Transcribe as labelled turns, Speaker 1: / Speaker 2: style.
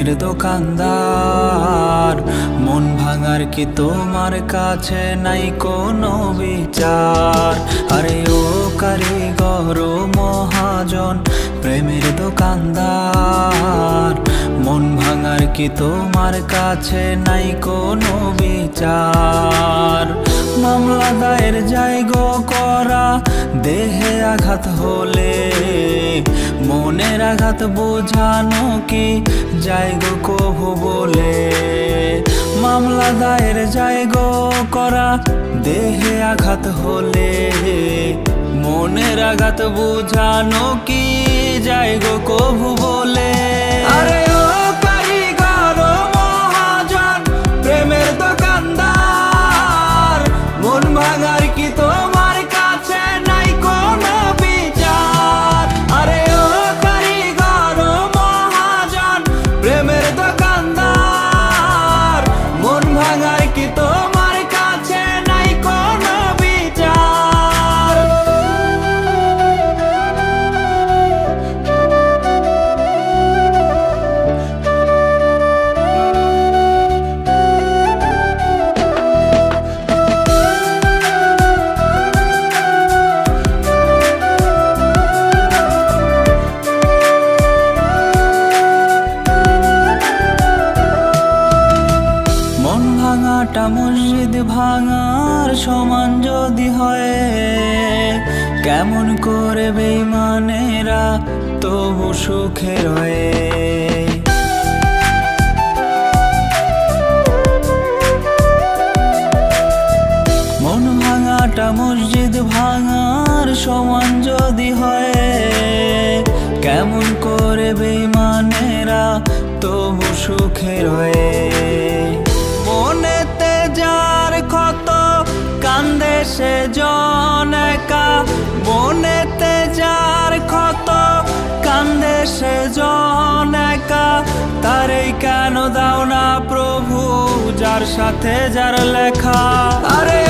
Speaker 1: প্রেমের দোকানদার, মন ভাঙার কি তোমার কাছে নাই কোনো বিচার? আরে ও কারিগর ও মহাজন, প্রেমের দোকানদার, মন ভাঙার কি তোমার কাছে নাই কোনো বিচার? মামলা দায়ের যায় গো করা, দেহে আঘাত হলে মনের আঘাত বোঝানো কি যায় গো কভু বলে? মামলা দায়ের যায় গো করা, দেহে আঘাত হলে মনের আঘাত বোঝানো কি যায় গো কভু বলে? আরে ও কারিগর ও মহাজন, প্রেমের দোকানদার, মন ভাঙার কি তোমার কাছে নাই কোনো বিচার? আরে ও কারিগর ও মহাজন, প্রেমের দোকানদার, মন ভাঙার কি তোমার কাছে নাই কোনো বিচার? মন ভাঙাটা মসজিদ ভাঙার সমান যদি হয়, কেমন করে বেঈমানেরা তবু সুখে রয়ে? মন ভাঙাটা মসজিদ ভাঙার সমান যদি হয়, কেমন করে বেঈমানেরা তবু সুখে রয়ে? মনেতে যার ক্ষত কান্দে সে জন একা, মনেতে যার ক্ষত কান্দে সে জন একা, তারেই কেন দাও না প্রভু যার সাথে যার লেখা? আরে